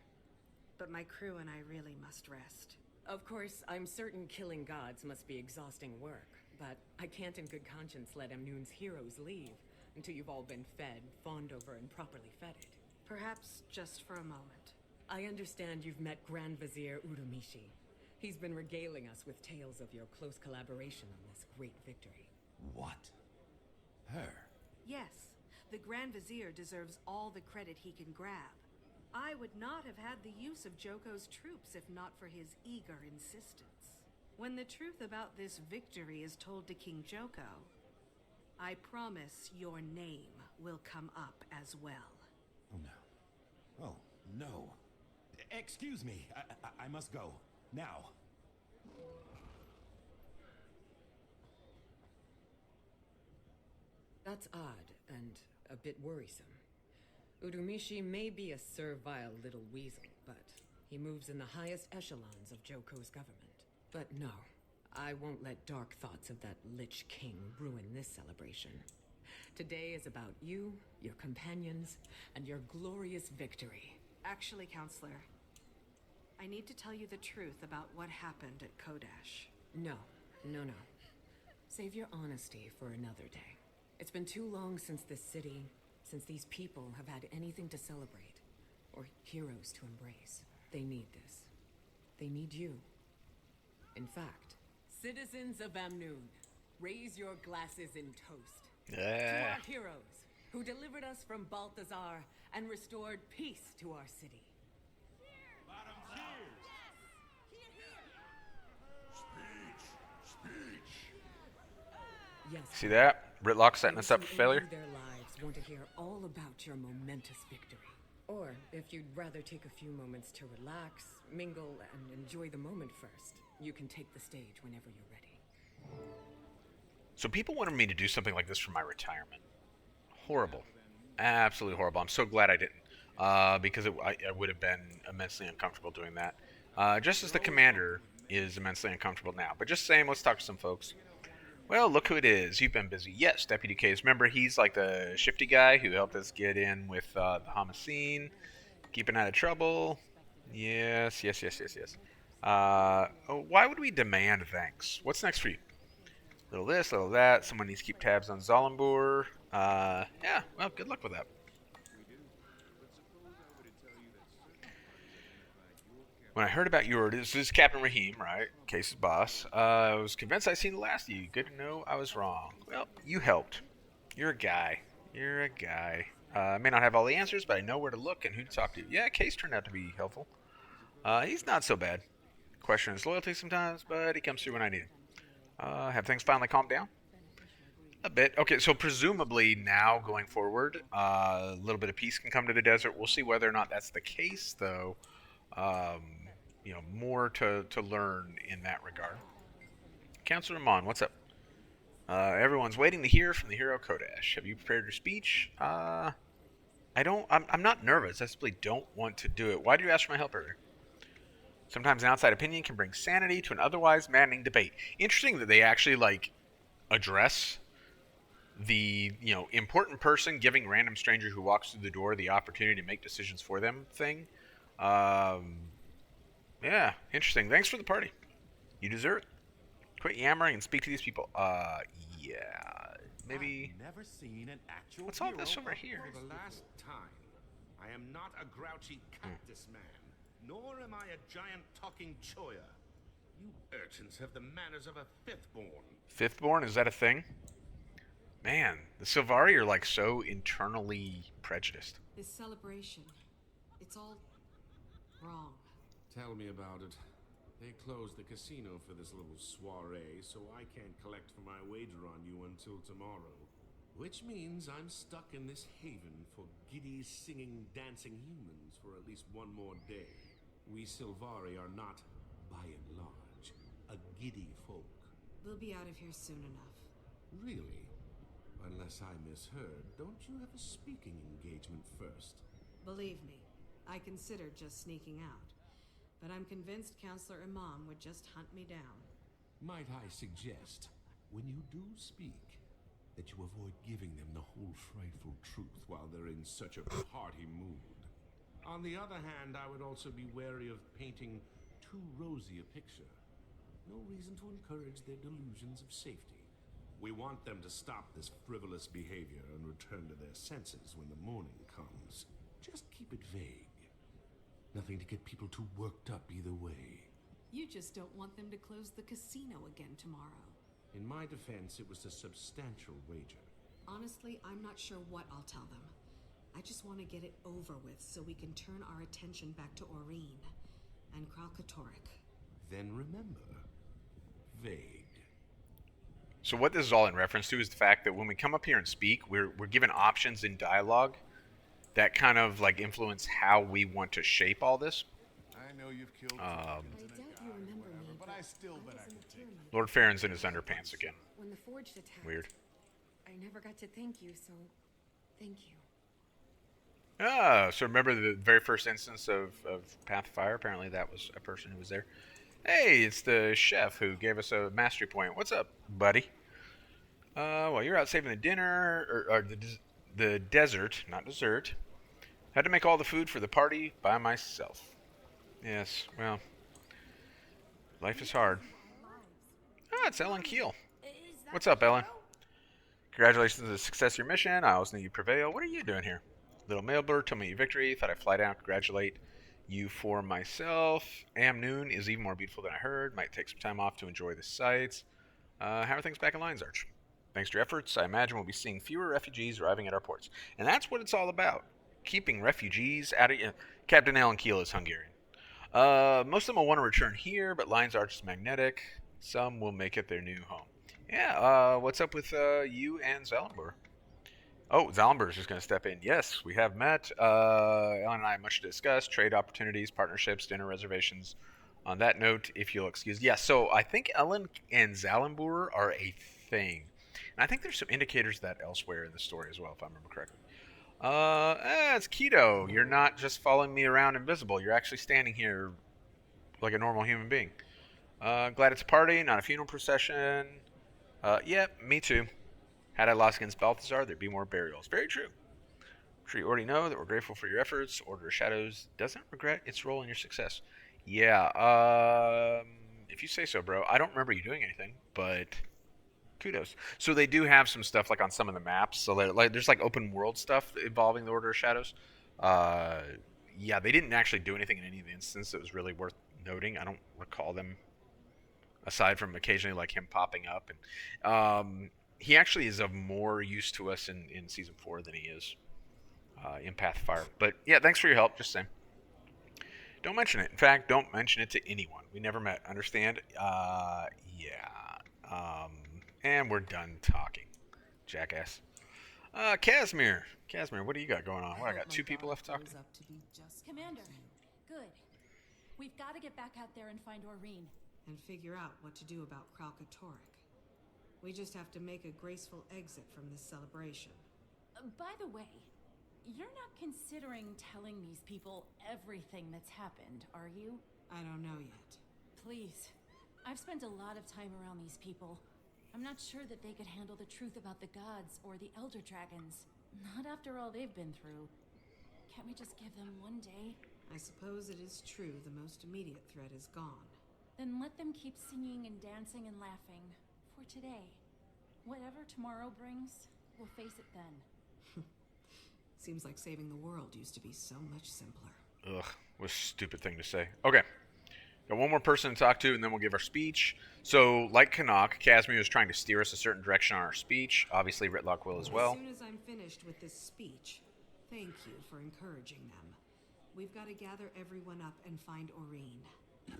But my crew and I really must rest. Of course, I'm certain killing gods must be exhausting work, but I can't in good conscience let Amnoon's heroes leave until you've all been fed, fawned over, and properly feted. Perhaps just for a moment. I understand you've met Grand Vizier Urumishi. He's been regaling us with tales of your close collaboration on this great victory. What? Her? Yes, the Grand Vizier deserves all the credit he can grab. I would not have had the use of Joko's troops if not for his eager insistence. When the truth about this victory is told to King Joko, I promise your name will come up as well. Oh no. Oh no. Excuse me. I must go. Now. That's odd and a bit worrisome. Urumishi may be a servile little weasel, but he moves in the highest echelons of Joko's government. But no, I won't let dark thoughts of that Lich King ruin this celebration. Today is about you, your companions, and your glorious victory. Actually, Counselor, I need to tell you the truth about what happened at Kodash. No. Save your honesty for another day. It's been too long since this city, since these people have had anything to celebrate, or heroes to embrace. They need this. They need you. In fact, citizens of Amnoon, raise your glasses in toast. To our heroes, who delivered us from Balthazar and restored peace to our city. Yes. See that? Britlock setting us up for failure? Their lives want to hear all about your momentous victory. Or, if you'd rather take a few moments to relax, mingle, and enjoy the moment first, you can take the stage whenever you're ready. So people wanted me to do something like this for my retirement. Horrible. Absolutely horrible. I'm so glad I didn't. Because I would have been immensely uncomfortable doing that. Just as the commander is immensely uncomfortable now. But just saying, let's talk to some folks. Well, look who it is. You've been busy. Yes, Deputy Case. Remember, he's like the shifty guy who helped us get in with the Homicene. Keeping out of trouble. Yes. Why would we demand thanks? What's next for you? Little this, little that. Someone needs to keep tabs on Zalambur. Yeah, well, good luck with that. When I heard about this is Captain Rahim, right? Case's boss. I was convinced I'd seen the last of you. Good to know I was wrong. Well, you helped. You're a guy. I may not have all the answers, but I know where to look and who to talk to. Yeah, Case turned out to be helpful. He's not so bad. Question his loyalty sometimes, but he comes through when I need him. Have things finally calmed down? A bit. Okay, so presumably now going forward, a little bit of peace can come to the desert. We'll see whether or not that's the case, though. More to learn in that regard. Counselor Amon, what's up? Everyone's waiting to hear from the hero Kodash. Have you prepared your speech? I'm not nervous. I simply don't want to do it. Why do you ask for my help earlier? Sometimes an outside opinion can bring sanity to an otherwise maddening debate. Interesting that they actually, address the, important person giving random stranger who walks through the door the opportunity to make decisions for them thing. Yeah, interesting. Thanks for the party. You deserve it. Quit yammering and speak to these people. Yeah. Maybe. I've never seen an actual What's all this over here? For the last time, I am not a grouchy cactus man, nor am I a giant talking choya. You urchins have the manners of a fifth-born. Fifth-born? Is that a thing? Man, the Sylvari are so internally prejudiced. This celebration, it's all wrong. Tell me about it. They closed the casino for this little soiree, so I can't collect for my wager on you until tomorrow. Which means I'm stuck in this haven for giddy, singing, dancing humans for at least one more day. We Sylvari are not, by and large, a giddy folk. We'll be out of here soon enough. Really? Unless I misheard, don't you have a speaking engagement first? Believe me, I considered just sneaking out. But I'm convinced Counselor Imam would just hunt me down. Might I suggest, when you do speak, that you avoid giving them the whole frightful truth while they're in such a party mood. On the other hand, I would also be wary of painting too rosy a picture. No reason to encourage their delusions of safety. We want them to stop this frivolous behavior and return to their senses when the morning comes. Just keep it vague. Nothing to get people too worked up either way. You just don't want them to close the casino again tomorrow. In my defense, it was a substantial wager. Honestly, I'm not sure what I'll tell them. I just want to get it over with so we can turn our attention back to Aureen and Kralkatorrik. Then remember, vague. So what this is all in reference to is the fact that when we come up here and speak, we're given options in dialogue that kind of like influence how we want to shape all this. I know you've killed I doubt you remember me, but I still bet I can take it. Lord Farron's in his underpants again. When the Forged attacked, Weird. I never got to thank you, so thank you. Ah, so remember the very first instance of Path of Fire? Apparently that was a person who was there. Hey, it's the chef who gave us a mastery point. What's up, buddy? Well, you're out saving the dinner, or the desert, not dessert. Had to make all the food for the party by myself. Yes, well, life is hard. Ah, it's Ellen Keel. What's up, Ellen? Congratulations on the success of your mission. I always knew you'd prevail. What are you doing here? Little mail blur told me your victory. Thought I'd fly down, congratulate you for myself. Noon is even more beautiful than I heard. Might take some time off to enjoy the sights. How are things back in Lion's Arch? Thanks to your efforts, I imagine we'll be seeing fewer refugees arriving at our ports. And that's what it's all about. Keeping refugees out of... Captain Alan Keel is Hungarian. Most of them will want to return here, but Lion's Arch is magnetic. Some will make it their new home. Yeah, what's up with you and Zalenbur? Oh, Zalenbur is just going to step in. Yes, we have met. Ellen and I have much to discuss. Trade opportunities, partnerships, dinner reservations. On that note, if you'll excuse... Yeah, so I think Ellen and Zalenbur are a thing. And I think there's some indicators of that elsewhere in the story as well, if I remember correctly. It's Keto. You're not just following me around invisible. You're actually standing here like a normal human being. Glad it's a party, not a funeral procession. Yeah, me too. Had I lost against Balthazar, there'd be more burials. Very true. I'm sure you already know that we're grateful for your efforts. Order of Shadows doesn't regret its role in your success. Yeah, if you say so, bro. I don't remember you doing anything, but kudos. So they do have some stuff like on some of the maps. So there's like open world stuff involving the Order of Shadows. Yeah, they didn't actually do anything in any of the instances that was really worth noting. I don't recall them, aside from occasionally like him popping up. And he actually is of more use to us in Season 4 than he is in Path of Fire. But yeah, thanks for your help, just saying. Don't mention it. In fact, don't mention it to anyone. We never met. Understand? Yeah. And we're done talking. Jackass. Casimir. Casimir, what do you got going on? What, I got two people left talking? Commander, good. We've got to get back out there and find Aureen. And figure out what to do about Kralkatorrik. We just have to make a graceful exit from this celebration. By the way, you're not considering telling these people everything that's happened, are you? I don't know yet. Please. I've spent a lot of time around these people. I'm not sure that they could handle the truth about the gods or the Elder Dragons. Not after all they've been through. Can't we just give them one day? I suppose it is true the most immediate threat is gone. Then let them keep singing and dancing and laughing. For today. Whatever tomorrow brings, we'll face it then. Seems like saving the world used to be so much simpler. Ugh, what a stupid thing to say. Okay. Got one more person to talk to, and then we'll give our speech. So, like Canuck, Casimir is trying to steer us a certain direction on our speech. Obviously, Ritlock will as well. As soon as I'm finished with this speech, thank you for encouraging them. We've got to gather everyone up and find Aureen. Yeah,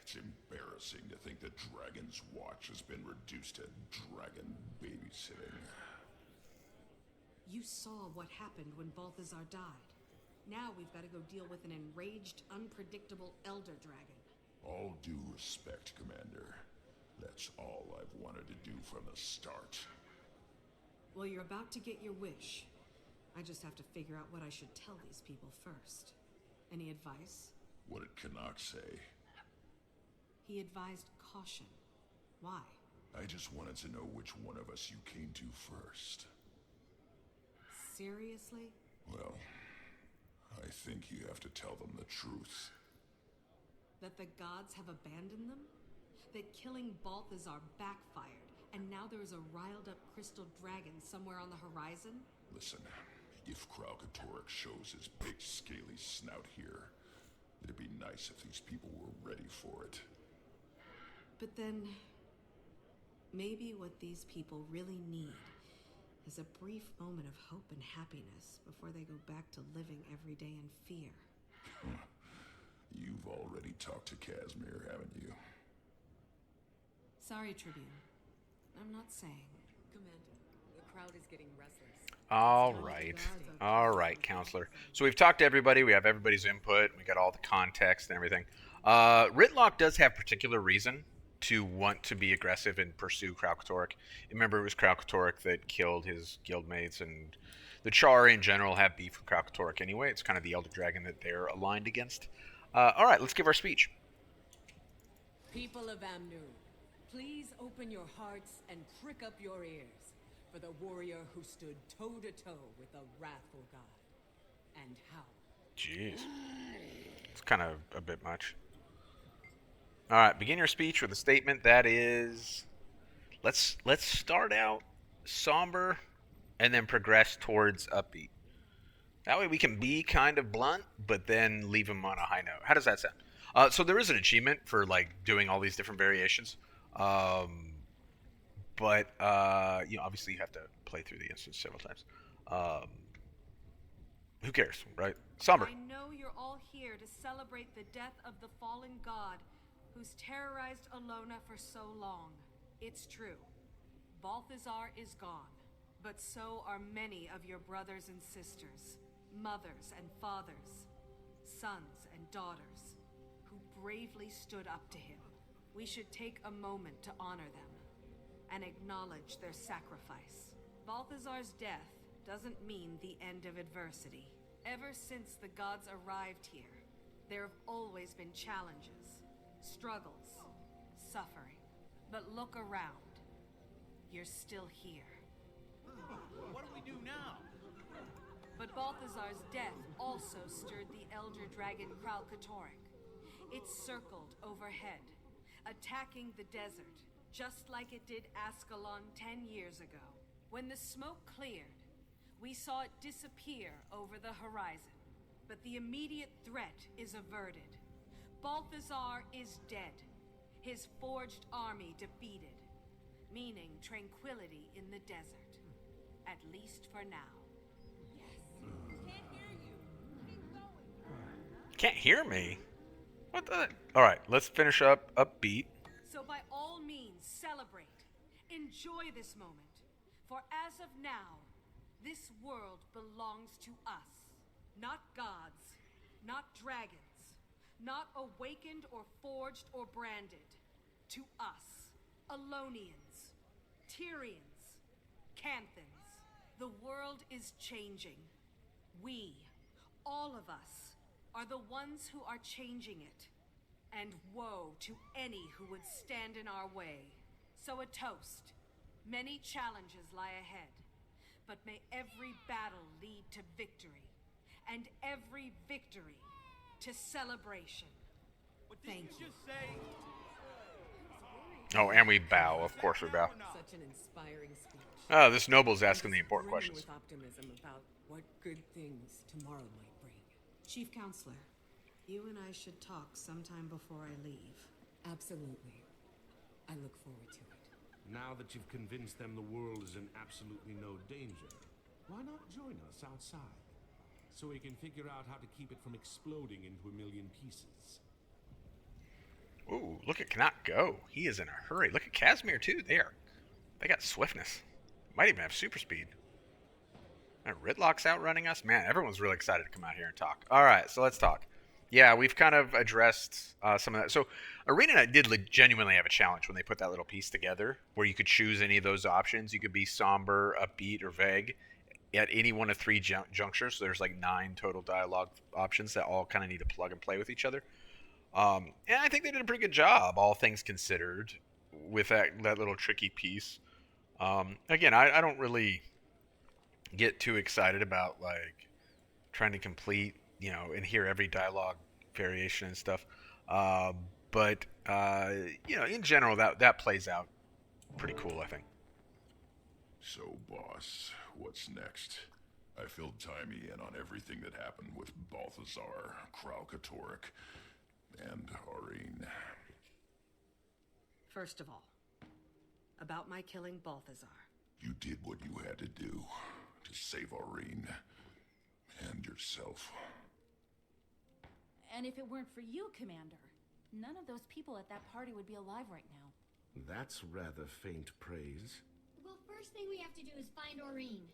it's embarrassing to think that Dragon's Watch has been reduced to dragon babysitting. You saw what happened when Balthazar died. Now we've got to go deal with an enraged, unpredictable Elder Dragon. All due respect, Commander. That's all I've wanted to do from the start. Well, you're about to get your wish. I just have to figure out what I should tell these people first. Any advice? What did Canuck say? He advised caution. Why? I just wanted to know which one of us you came to first. Seriously? Well, I think you have to tell them the truth. That the gods have abandoned them? That killing Balthazar backfired, and now there is a riled-up crystal dragon somewhere on the horizon? Listen, if Kralkatorrik shows his big scaly snout here, it'd be nice if these people were ready for it. But then, maybe what these people really need is a brief moment of hope and happiness before they go back to living every day in fear. You've already talked to Casimir, haven't you? Sorry, Tribune. I'm not saying. Commander, the crowd is getting restless. All right, Counselor. So we've talked to everybody. We have everybody's input. We got all the context and everything. Ritlock does have particular reason to want to be aggressive and pursue Kralkatorrik. Remember, it was Kralkatorrik that killed his guildmates, and the Char in general have beef with Kralkatorrik anyway. It's kind of the Elder Dragon that they're aligned against. All right, let's give our speech. People of Amnoon, please open your hearts and prick up your ears for the warrior who stood toe-to-toe with the wrathful god. And how? Jeez. It's kind of a bit much. All right, begin your speech with a statement that is... Let's start out somber and then progress towards upbeat. That way we can be kind of blunt, but then leave them on a high note. How does that sound? So there is an achievement for like doing all these different variations. But obviously you have to play through the instance several times. Who cares, right? Somber. I know you're all here to celebrate the death of the fallen god who's terrorized Alona for so long. It's true. Balthazar is gone, but so are many of your brothers and sisters, mothers and fathers, sons and daughters, who bravely stood up to him. We should take a moment to honor them and acknowledge their sacrifice. Balthazar's death doesn't mean the end of adversity. Ever since the gods arrived here, there have always been challenges, struggles, suffering. But look around. You're still here. What do we do now? But Balthazar's death also stirred the Elder Dragon Kralkatorrik. It circled overhead, attacking the desert, just like it did Ascalon 10 years ago. When the smoke cleared, we saw it disappear over the horizon. But the immediate threat is averted. Balthazar is dead, his forged army defeated, meaning tranquility in the desert. At least for now. Can't hear me? What the? All right, let's finish up upbeat. So by all means, celebrate. Enjoy this moment. For as of now, this world belongs to us. Not gods, not dragons, not awakened or forged or branded. To us, Alonians, Tyrians, Canthans. The world is changing. We, all of us, are the ones who are changing it. And woe to any who would stand in our way. So a toast. Many challenges lie ahead, but may every battle lead to victory, and every victory to celebration. Thank you. Just say Oh, and we bow. Of course we bow. Such an inspiring speech. Oh, this noble's asking the important Brimming questions. with optimism about what good things tomorrow might bring. Chief Counselor, you and I should talk sometime before I leave. Absolutely. I look forward to it. Now that you've convinced them the world is in absolutely no danger, why not join us outside? So we can figure out how to keep it from exploding into a million pieces. Ooh, look at Canuck go. He is in a hurry. Look at Casimir, too. They got swiftness. Might even have super speed. And Ridlock's outrunning us. Man, everyone's really excited to come out here and talk. All right, so let's talk. Yeah, we've kind of addressed some of that. So, Arena did genuinely have a challenge when they put that little piece together, where you could choose any of those options. You could be somber, upbeat, or vague at any one of three junctures. So there's like 9 total dialogue options that all kind of need to plug and play with each other. And I think they did a pretty good job, all things considered, with that little tricky piece. Again, I don't really get too excited about like trying to complete, and hear every dialogue variation and stuff. Uh, but in general, that plays out pretty cool, I think. So, boss, what's next? I filled Timey in on everything that happened with Balthazar, Kralkatork, and Aurene. First of all, about my killing Balthazar. You did what you had to do to save Aurene and yourself. And if it weren't for you, Commander, none of those people at that party would be alive right now. That's rather faint praise. Well, first thing we have to do is find Aurene.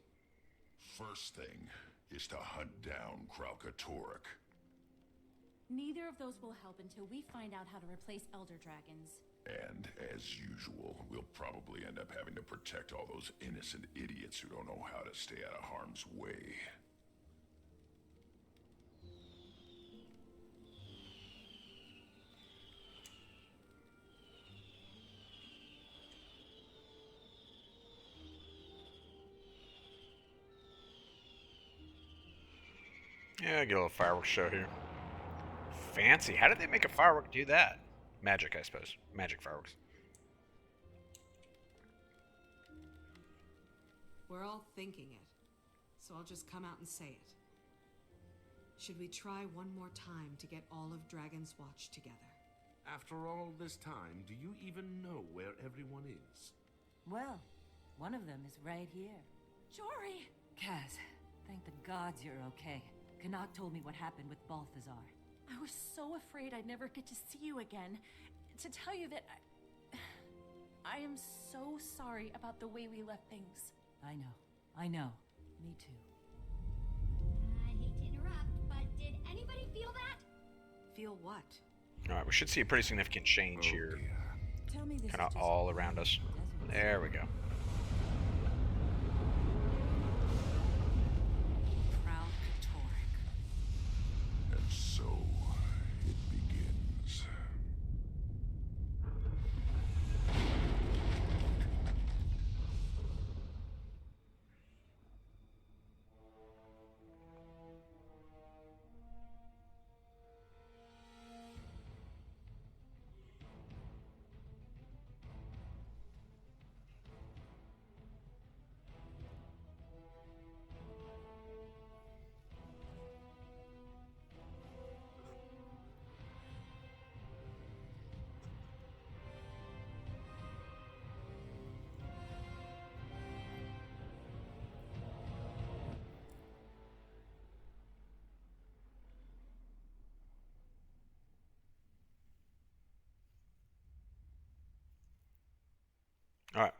First thing is to hunt down Kralkatork. Neither of those will help until we find out how to replace Elder Dragons. And, as usual, we'll probably end up having to protect all those innocent idiots who don't know how to stay out of harm's way. Yeah, get a little fireworks show here. Fancy. How did they make a firework do that? Magic, I suppose. Magic fireworks. We're all thinking it, so I'll just come out and say it. Should we try one more time to get all of Dragon's Watch together? After all this time, do you even know where everyone is? Well, one of them is right here. Jory! Kaz, thank the gods you're okay. Canuck told me what happened with Balthazar. I was so afraid I'd never get to see you again. To tell you that I am so sorry about the way we left things. I know. Me too. I hate to interrupt, but did anybody feel that? Feel what? Alright, we should see a pretty significant change here. Tell me this Kind of all around us. There we go. And so, it begins. Alright.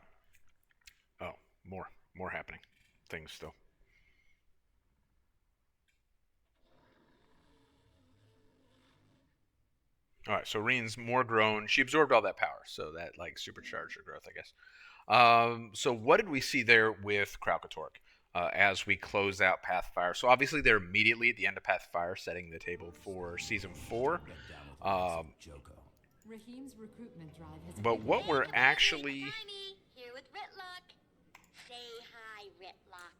Oh, more happening. Things still. Alright, so Reen's more grown. She absorbed all that power, so that like supercharged her growth, I guess. So what did we see there with Kralkatork as we close out Pathfire? So obviously they're immediately at the end of Pathfire, setting the table for Season 4. Raheem's recruitment drive has But what we're actually... Here with Ritlock. Say hi, Ritlock.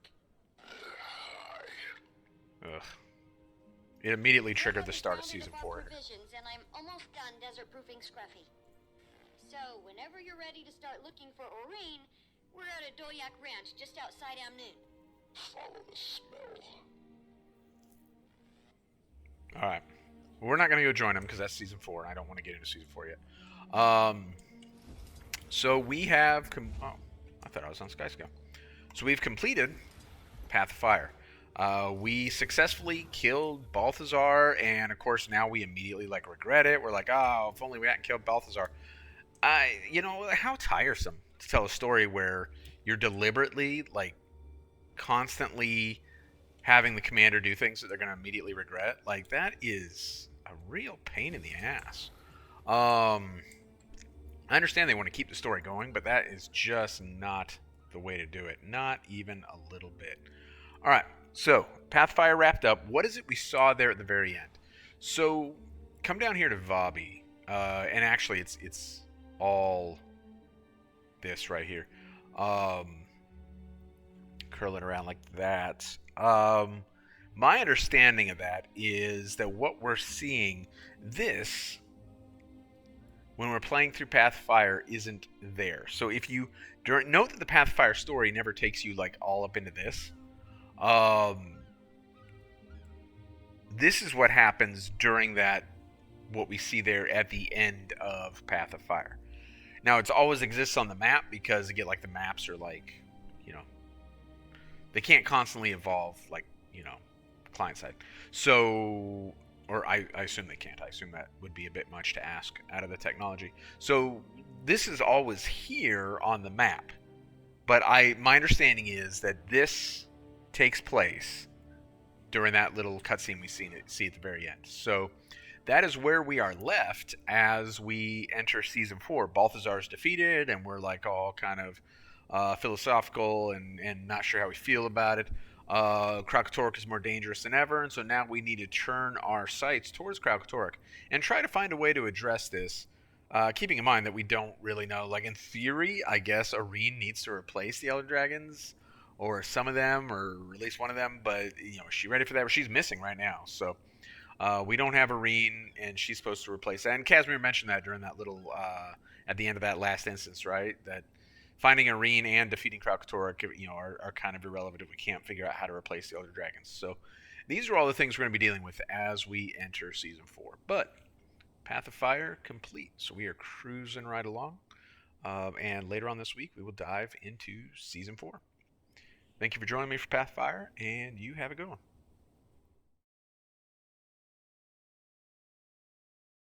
Ugh. It immediately triggered the start of Season 4. Provisions, and I'm almost done desert-proofing Scruffy. So, whenever you're ready to start looking for Aurene, we're at a Doyak Ranch just outside Amnoon. Follow the smell. Alright. Well, we're not going to go join them because that's Season 4, and I don't want to get into Season 4 yet. So we have... oh, I thought I was on Skyscale. So we've completed Path of Fire. We successfully killed Balthazar, and of course now we immediately regret it. We're like, oh, if only we hadn't killed Balthazar. How tiresome to tell a story where you're deliberately constantly having the commander do things that they're going to immediately regret. That is a real pain in the ass. I understand they want to keep the story going, but that is just not the way to do it. Not even a little bit. All right, so Pathfire wrapped up. What is it we saw there at the very end? So come down here to Vabi, and actually it's all this right here. Curl it around like that. My understanding of that is that what we're seeing, this, when we're playing through Pathfire, isn't there. So if you note that the Pathfire story never takes you like all up into this. This is what happens during that, what we see there at the end of Path of Fire. Now, it always exists on the map because, again, like the maps are like, you know, they can't constantly evolve like, you know, client side. So, or I assume they can't. I assume that would be a bit much to ask out of the technology. So this is always here on the map. But my understanding is that this takes place during that little cutscene we see at the very end. So that is where we are left as we enter Season 4. Balthazar's defeated, and we're like all kind of philosophical and not sure how we feel about it. Kralkatorrik is more dangerous than ever, and so now we need to turn our sights towards Kralkatorrik and try to find a way to address this, keeping in mind that we don't really know. Like, in theory, I guess Arene needs to replace the Elder Dragons, or some of them, or at least one of them, but, you know, is she ready for that? Well, she's missing right now, so we don't have Arene, and she's supposed to replace that. And Casimir mentioned that during that little, at the end of that last instance, right? That finding Arene and defeating Kralkatorrik, you know, are kind of irrelevant if we can't figure out how to replace the Elder Dragons. So these are all the things we're going to be dealing with as we enter Season 4. But Path of Fire complete, so we are cruising right along. And later on this week, we will dive into Season 4. Thank you for joining me for Pathfire, and you have a good one.